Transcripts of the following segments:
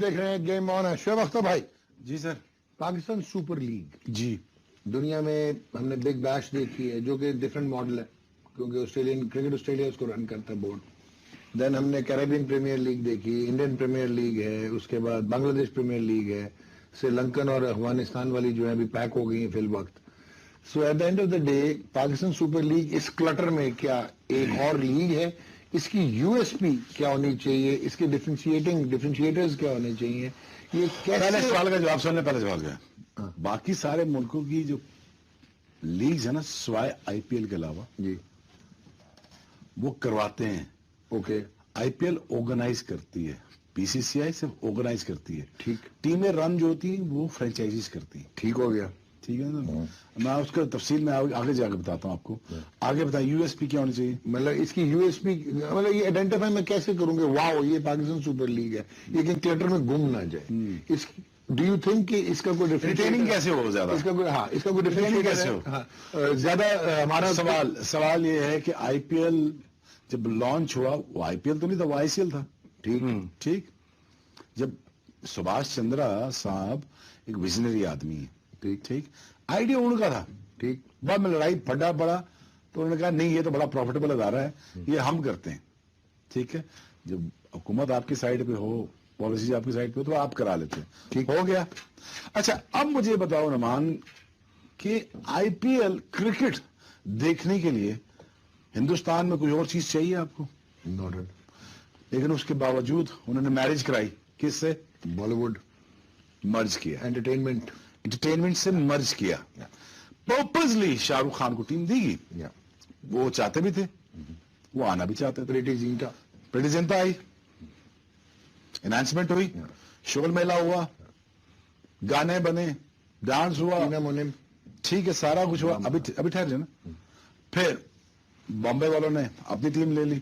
دیکھ رہے ہیں گیم آن ہے. شعیب اختر بھائی. جی سر. پاکستان سپر لیگ جی دنیا میں ہم نے بگ بیش دیکھی ہے جو کہ ڈفرینٹ ماڈل ہے کیونکہ آسٹریلین کرکٹ آسٹریلیا اس کو رن کرتا ہے بورڈ. دین ہم نے کیریبین پریمیئر لیگ دیکھی, انڈین پریمیئر لیگ ہے, اس کے بعد بنگلہ دیش پریمیئر لیگ ہے, سری لنکن اور افغانستان والی جو ہے ابھی پیک ہو گئی ہیں فی الوقت. So at the end of the day Pakistan super league اس کلٹر میں کیا ایک اور لیگ ہے؟ اس کی یو ایس پی کیا ہونی چاہیے, اس کے ڈفرینشیٹرز کیا ہونے چاہیے, یہ پہلے کیسے؟ سوال کا جواب سننے پہلے سوال کا. باقی سارے ملکوں کی جو لیگز ہے نا سوائے آئی پی ایل کے علاوہ جی وہ کرواتے ہیں. Okay I P L organise کرتی ہے, پی سی سی آئی صرف آرگنائز کرتی ہے. ٹھیک ٹیمیں رن جو ہوتی ہیں وہ فرینچائزیز کرتی ہیں. ٹھیک ہو گیا. ٹھیک ہے نا, میں اس کا تفصیل میں آگے جا کے بتاتا ہوں آپ کو. آگے بتائیں یو ایس پی کیا ہونی چاہیے. مطلب اس کی یو ایس پی مطلب یہ آئیڈینٹیفائی میں کیسے کروں گے واو یہ پاکستان سپر لیگ ہے, لیکن کلٹر میں گم نہ جائے. اس ڈو یو تھنک کہ اس کا کوئی ریٹیننگ کیسے ہو زیادہ, اس کا کوئی اس کا کوئی ریٹیننگ ڈفرینشیٹ کیسے ہو زیادہ ہمارا سوال یہ ہے کہ آئی پی ایل جب لانچ ہوا وہ آئی پی ایل تو نہیں تھا, وہ آئی سی ایل تھا. ٹھیک. جب سبھاش چندرا صاحب ایک ویژنری آدمی ہے, ٹھیک, آئیڈیا ان کا تھا. ٹھیک. بعد میں لڑائی پھڈا پڑا تو انہوں نے کہا نہیں یہ تو بڑا پروفیٹیبل ادارہ ہے, یہ ہم کرتے ہیں. ٹھیک ہے, جب حکومت آپ کی سائڈ پہ ہو, پالیسی آپ کی سائڈ پہ ہو تو آپ کرا لیتے ہیں. ٹھیک ہو گیا. اچھا اب مجھے بتاؤ نمان کہ آئی پی ایل کرکٹ دیکھنے کے لیے ہندوستان میں کوئی اور چیز چاہیے آپ کو؟ لیکن اس کے باوجود انہوں نے میرج کرائی کس سے؟ بالی ووڈ مرج کیا, انٹرٹینمنٹ سے مرج کیا. پرپزلی شاہ رخ خان کو ٹیم دی گئی, وہ چاہتے بھی تھے, وہ آنا بھی چاہتے تھے. پریٹی زنتا آئی, انہانسمنٹ ہوئی, شغل میلہ ہوا, گانے بنے, ڈانس ہوا, ٹھیک ہے, سارا کچھ ہوا. ابھی ٹھہر جائے نا. پھر بامبے والوں نے اپنی ٹیم لے لی.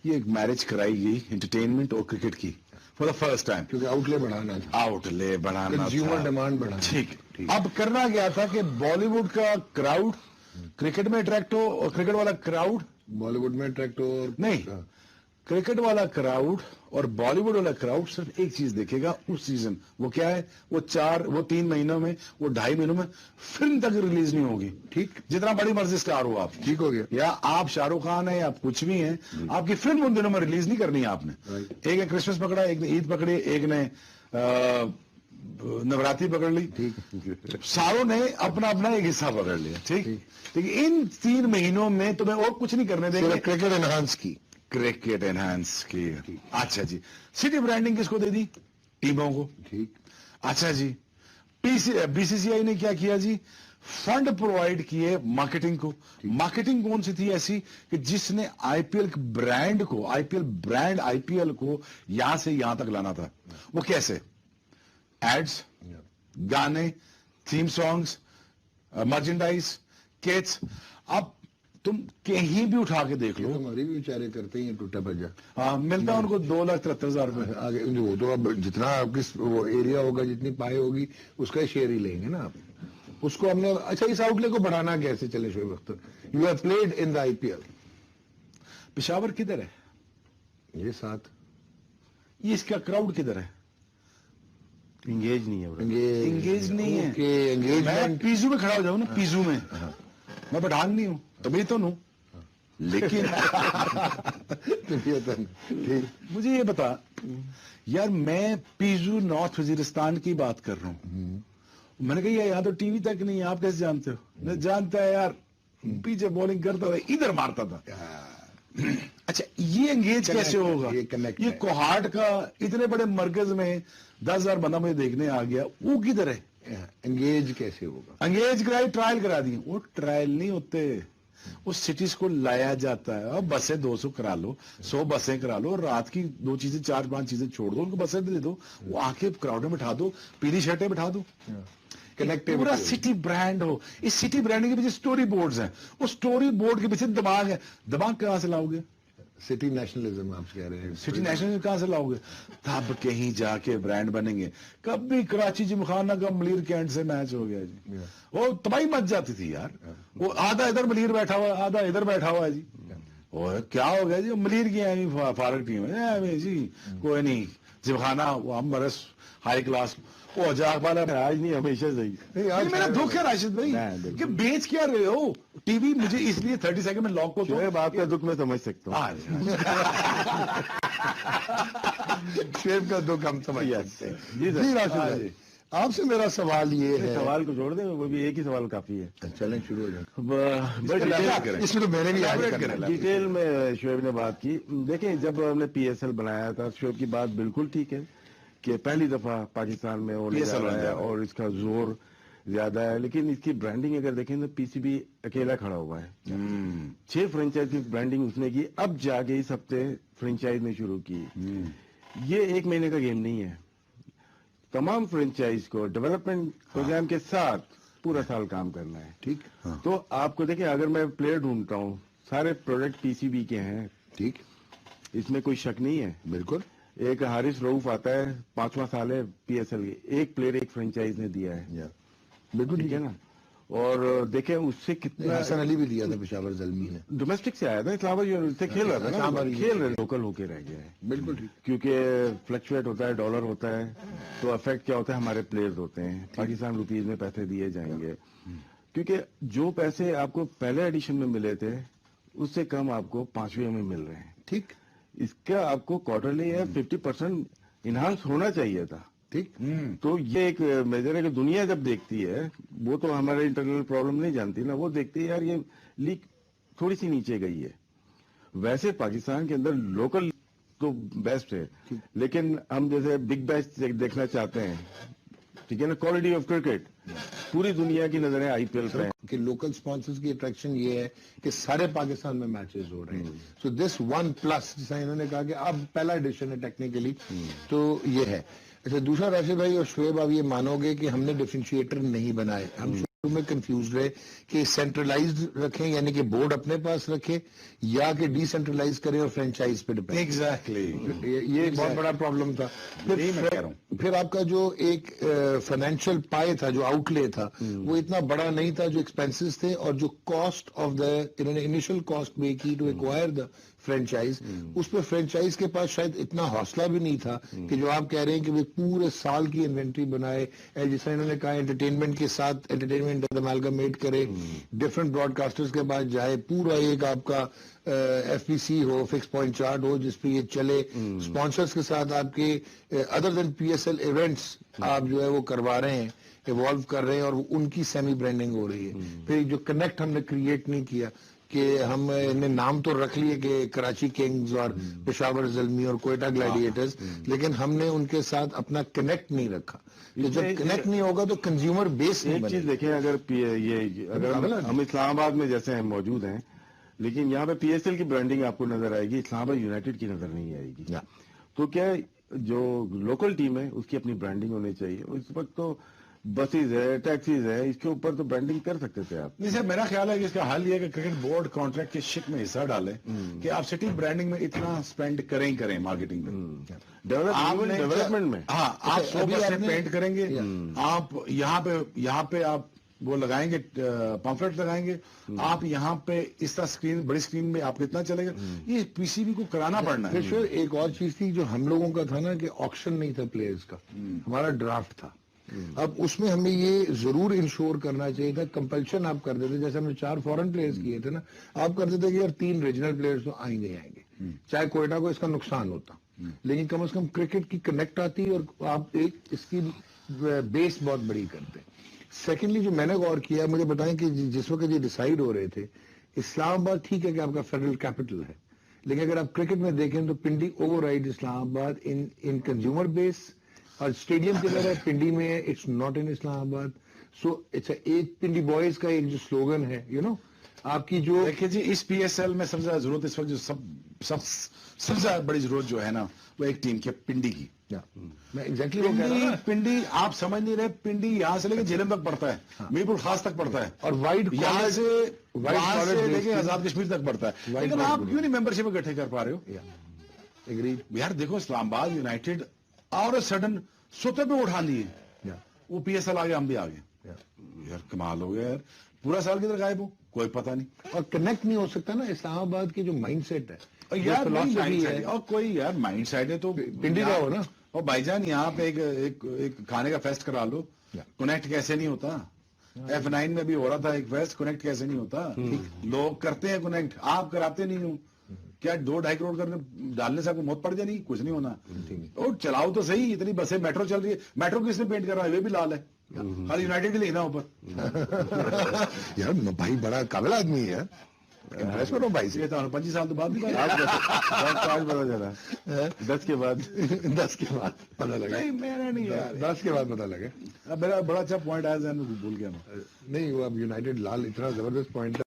یہ ایک میرج کرائی گئی انٹرٹینمنٹ اور کرکٹ کی فار دا فرسٹ ٹائم, کیونکہ آؤٹ لے بڑھانا کنزیومر ڈیمانڈ بڑھانا. ٹھیک. اب کرنا گیا تھا کہ بالی ووڈ کا کراؤڈ کرکٹ میں اٹریکٹ ہو, اور کرکٹ والا کراؤڈ بالی ووڈ میں اٹریکٹ ہو نہیں, کرکٹ والا کراؤڈ اور بالی ووڈ والا کراؤڈ صرف ایک چیز دیکھے گا اس سیزن. وہ کیا ہے, وہ 3 مہینوں میں, وہ 2.5 مہینوں میں فلم تک ریلیز نہیں ہوگی. ٹھیک, جتنا بڑی مرضی اسٹار ہو آپ. ٹھیک ہو گیا. یا آپ شاہ رخ خان ہیں, آپ کچھ بھی ہیں, آپ کی فلم ان دنوں میں ریلیز نہیں کرنی ہے آپ نے. ایک نے کرسمس پکڑا, ایک نے عید پکڑی, ایک نے نوراتری پکڑ لی. ساروں نے اپنا اپنا ایک حصہ پکڑ لیا. ٹھیک, لیکن ان 3 مہینوں میں تمہیں اور کچھ نہیں کرنے دیں گے. کرکٹ انہانس کی, کرکٹ انہانس کی. اچھا جی, سٹی برانڈنگ کس کو دے دی؟ ٹیموں کو. ٹھیک. اچھا جی, بی سی سی آئی نے کیا کیا جی, فنڈ پرووائڈ کیے مارکیٹنگ کو. مارکیٹنگ کون سی تھی ایسی کہ جس نے آئی پی ایل برانڈ کو, آئی پی ایل برانڈ آئی پی ایل کو یہاں سے یہاں تک لانا تھا. وہ کیسے؟ ایڈز, گانے, تھیم سانگز, مرچنڈائز, کٹس. اب تم کہیں بھی اٹھا کے دیکھ لو, ہماری بھی بیچارے کرتے ہیں ٹوٹا بجا. ہاں, ملتا ہے ان کو 2,73,000 روپے. آگے وہ تو اب جتنا آپ کی وہ ایریا ہوگا, جتنی پائے ہوگی اس کا شیئر ہی لیں گے نا آپ. اس کو ہم نے اچھا اس آؤٹ لے کو بڑھانا کیسے چلے Shoaib Akhtar? You have played in the I P L. Peshawar کدھر ہے؟ یہ ساتھ. یہ اس کا کراؤڈ کدھر ہے؟ انگیج نہیں ہے. انگیج نہیں ہے. میں پیزو میں کھڑا ہو جاؤں نا, پیزو میں, میں پٹھان نہیں ہوں, تبھی تو ہوں, لیکن مجھے یہ بتا یار, میں پیزو نارتھ وزیرستان کی بات کر رہا ہوں. میں نے کہا یہاں تو ٹی وی تک نہیں ہے, آپ کیسے جانتے ہو؟ میں جانتا ہے یار, پیچھے بولنگ کرتا تھا, ادھر مارتا تھا. اچھا یہ انگیج کیسے ہوگا؟ یہ کوہاٹ کا اتنے بڑے مرکز میں 10,000 بندہ مجھے دیکھنے آ گیا, وہ کدھر ہے؟ انگیج کیسے ہوگا؟ انگیج کرائی, ٹرائل کرا دی. وہ ٹرائل نہیں ہوتے, اس سٹیز کو لایا جاتا ہے. اب بسیں 200 کرا لو, 100 بسیں کرا لو, رات کی 2 چیزیں 4-5 چیزیں چھوڑ دو, ان کو بسیں دے دو, وہ آ کے کراؤڈ میں بٹھا دو, پیلی شرٹیں بٹھا دو, پورا سٹی برانڈ ہو. اس سٹی برانڈنگ کے پیچھے سٹوری بورڈز ہیں, اس سٹوری بورڈ کے پیچھے دماغ ہے. دماغ کہاں سے لاؤ گے؟ سٹی نیشنلزم آپ کہہ رہے ہیں. سٹی نیشنلزم کہاں سے لاؤ گے؟ تب کہیں جا کے برانڈ بنیں گے. کبھی کراچی جمخانہ کا ملیر کینٹ سے میچ ہو گیا جی, وہ تباہی مچ جاتی تھی یار. وہ آدھا ادھر ملیر بیٹھا ہوا, آدھا ادھر بیٹھا ہوا ہے جی. کیا ہو گیا جی, ملیر کی فارغ ٹیم ہے جی, کوئی نہیں, जिमखाना वो हम बरस हाई क्लास वो जाग वाला आज नहीं हमेशा सही नहीं, आज ये मेरा दुख है राशिद भाई नहीं, बिल्कुल। कि बेच क्या रहे हो टीवी मुझे इसलिए 30 सेकंड में लॉक को शोएब आपका दुख मैं समझ सकता हूँ शेब का दुख हम समझ सकते हैं। जी सर। जी राशिद हाँ, भाई, जी। आपसे मेरा सवाल ये है, सवाल को छोड़ दें, वो भी एक ही सवाल काफी है। चलें शुरू हो जाए। क्या करें? इसमें तो मैंने भी आज Elaborate करना करें। है। डिटेल में शोएब ने बात की। देखिए, जब हमने PSL बनाया था, शोएब की बात बिल्कुल ठीक है कि पहली दफा पाकिस्तान में होने जा PSL रहा होने जा है रहा है। और इसका जोर ज्यादा है, लेकिन इसकी ब्रांडिंग अगर देखें तो PCB अकेला खड़ा हुआ है। 6 फ्रेंचाइज की ब्रांडिंग उसने की, अब जाके इस हफ्ते फ्रेंचाइज ने शुरू की। ये 1 महीने का गेम नहीं है। तमाम फ्रेंचाइज को डेवलपमेंट प्रोग्राम के साथ पूरा साल काम करना है। ठीक, तो आपको देखिए, अगर मैं प्लेयर ढूंढता हूँ, सारे प्रोडक्ट PCB के हैं, ठीक, इसमें कोई शक नहीं है। बिल्कुल एक हारिस रऊफ आता है, 5वां साल है PSL के, एक प्लेयर एक फ्रेंचाइज ने दिया है, बिल्कुल ठीक है ना। और देखें उससे कितना हसन अली भी दिया था पेशावर जलमी ने। डोमेस्टिक से आया था, इस्लामाबाद यूनिवर्सिटी से खेल रहा था इस्लामाबाद ना, खेल रहे लोकल होके रह गया है, बिल्कुल ठीक। क्योंकि फ्लक्चुएट होता है, डॉलर होता है, तो अफेक्ट क्या होता है, हमारे प्लेयर्स होते हैं, पाकिस्तान रुपीज में पैसे दिए जाएंगे, क्योंकि जो पैसे आपको पहले एडिशन में मिले थे उससे कम आपको 5वें में मिल रहे हैं। ठीक, इसका आपको क्वार्टरली या 50% इनहांस होना चाहिए था। ठीक, तो ये एक मेजर है कि दुनिया जब देखती है, वो तो हमारे इंटरनल प्रॉब्लम नहीं जानती ना, वो देखती है यार ये लीक थोड़ी सी नीचे गई है। वैसे पाकिस्तान के अंदर लोकल तो बेस्ट है, लेकिन हम जैसे बिग बैच देखना चाहते हैं, ठीक है ना, क्वालिटी ऑफ क्रिकेट पूरी दुनिया की नजरें IPL पे हैं। कि लोकल स्पॉन्सर्स की अट्रैक्शन ये है कि सारे पाकिस्तान में मैचेस हो रहे हैं। सो दिस OnePlus, जैसा इन्होंने कहा कि अब पहला एडिशन है टेक्निकली, तो ये है। अच्छा, दूसरा राशिद भाई और शोएब, आप ये मानोगे कि हमने डिफरेंशिएटर नहीं बनाए। हम शुरू में कंफ्यूज रहे कि सेंट्रलाइज्ड रखें, यानी कि बोर्ड अपने पास रखें, या कि डिसेंट्रलाइज करें और फ्रेंचाइज पे डिपेंड। एग्जैक्टली ये बहुत बड़ा प्रॉब्लम था। यही मैं कह रहा हूं। फिर आपका जो एक फाइनेंशियल पाए था, जो आउटले था, वो इतना बड़ा नहीं था, जो एक्सपेंसेस थे और जो कॉस्ट ऑफ द, इन्होंने इनिशियल कॉस्ट पे की टू एक्वायर द फ्रेंचाइज, उस पर फ्रेंचाइज के पास शायद इतना हौसला भी नहीं था कि जो आप कह रहे हैं कि वे पूरे साल की इन्वेंट्री बनाए, जैसा इन्होंने कहा एंटरटेनमेंट के साथ एंटरटेनमेंट अमालगमेट करे, डिफरेंट ब्रॉडकास्टर्स के पास जाए, पूरा एक आपका FPC हो, फिक्स पॉइंट चार्ट हो जिस पे ये चले, स्पॉन्सर्स के साथ आपके अदर देन PSL इवेंट्स आप जो है वो करवा रहे हैं, इवॉल्व कर रहे हैं, और उनकी सेमी ब्रांडिंग हो रही है। फिर जो कनेक्ट हमने क्रिएट नहीं किया कि हमने नाम तो रख लिए कि कराची किंग्स और पेशावर जल्मी और कोयटा ग्लैडिएटर्स, लेकिन हमने उनके साथ अपना कनेक्ट नहीं रखा। तो जब कनेक्ट नहीं होगा तो कंज्यूमर बेस नहीं एक चीज बनेगा। देखें, अगर हम इस्लामाबाद में जैसे हम मौजूद हैं, लेकिन यहाँ पे PSL की ब्रांडिंग आपको नजर आएगी, इस्लामाबाद यूनाइटेड की नजर नहीं आएगी। तो क्या जो लोकल टीम है उसकी अपनी ब्रांडिंग होनी चाहिए। इस वक्त तो बसेज है, टैक्सीज है, इसके ऊपर तो ब्रांडिंग कर सकते थे आप। नहीं सर, मेरा ख्याल है कि इसका हल ये है कि क्रिकेट बोर्ड कॉन्ट्रैक्ट के शिक में हिस्सा डाले कि आप सिटी ब्रांडिंग में इतना स्पेंड करें ही करें, मार्केटिंग में, डेवलपमेंट में। हाँ, आप 100% पेंट करेंगे, आप यहाँ पे आप वो लगाएंगे, पम्फलेट लगाएंगे, आप यहाँ पे इस तरह स्क्रीन, बड़ी स्क्रीन में आप कितना चलेगा, ये PCB को कराना पड़ना है। फिर एक और चीज थी जो हम लोगों का था ना, कि ऑक्शन नहीं था प्लेयर्स का, हमारा ड्राफ्ट था। अब उसमें हमें ये जरूर इंश्योर करना चाहिए था, कंपल्शन आप कर देते, जैसे हमने 4 फॉरेन प्लेयर्स किए थे ना, आप कर देते कि यार 3 रीजनल प्लेयर्स तो आएंगे, चाहे कोयटा को इसका नुकसान होता, लेकिन कम से कम क्रिकेट की कनेक्ट आती और आप एक इसकी बेस बहुत बड़ी करते। सेकेंडली जो मैंने गौर किया, मुझे बताएं कि जिस वक्त ये डिसाइड हो रहे थे, इस्लामाबाद ठीक है कि आपका फेडरल कैपिटल है, लेकिन अगर आप क्रिकेट में देखें तो Pindi override Islamabad in consumer base, और स्टेडियम की तरह पिंडी में है, it's not in Islamabad. So it's एक पिंडी बॉयज का एक जो स्लोगन है, आपकी जो देखिए जी, इस PSL में सबसे ज्यादा जरूरत इस वक्त जो सबसे ज्यादा बड़ी जरूरत जो है ना, वो एक टीम की पिंडी की। मैं एग्जैक्टली वो कह रहा हूँ। पिंडी आप समझ नहीं रहे, पिंडी यहाँ से लेके झेलम तक पड़ता है, मीरपुर खास तक पड़ता है, और वाइड यहाँ से वहां से लेके कॉलेज आजाद कश्मीर तक पड़ता है, लेकिन आप क्यों नहीं मेंबरशिप इकट्ठे कर पा रहे हो? एग्रीड। यार देखो, इस्लामाबाद यूनाइटेड और सडन सोते पे उठा लिए, वो PSL आ गया, हम भी आ गए। यार कमाल हो गया यार, पूरा साल किधर गायब हो, कोई पता नहीं, और कनेक्ट नहीं हो सकता ना। इस्लामाबाद की जो माइंडसेट है, और यार philosophy है, और कोई यार माइंड साइड है तो पिंडी का हो ना, اور بھائی جان یہاں پہ ایک کھانے کا فیسٹ کرا لو, کنیکٹ کیسے نہیں ہوتا. F9 میں بھی ہو رہا تھا ایک فیسٹ, کنیکٹ کیسے نہیں ہوتا. لوگ کرتے ہیں کنیکٹ, آپ کراتے نہیں ہو. کیا 2-2.5 کروڑ کرنے ڈالنے سے آپ کو موت پڑ جائے؟ نہیں, کچھ نہیں ہونا. اور چلاؤ تو صحیح, اتنی بسیں میٹرو چل رہی ہے, میٹرو کس نے پینٹ کر رہا ہے؟ وہ بھی لال ہے, خالی یونائٹیڈ لکھنا اوپر. یار بھائی بڑا قابل آدمی ہے, امپریس کرو بھائی سے. یہ تو 25 سال تو بعد بھی بات آپ آج پتا چلا 10 کے بعد 10 کے بعد پتا لگا. نہیں, میں نے نہیں یار, 10 کے بعد پتا لگا. اب میرا بڑا اچھا پوائنٹ آیا ذہن میں, بھول گیا میں. نہیں وہ اب یونائٹیڈ لال اتنا زبردست پوائنٹ ہے.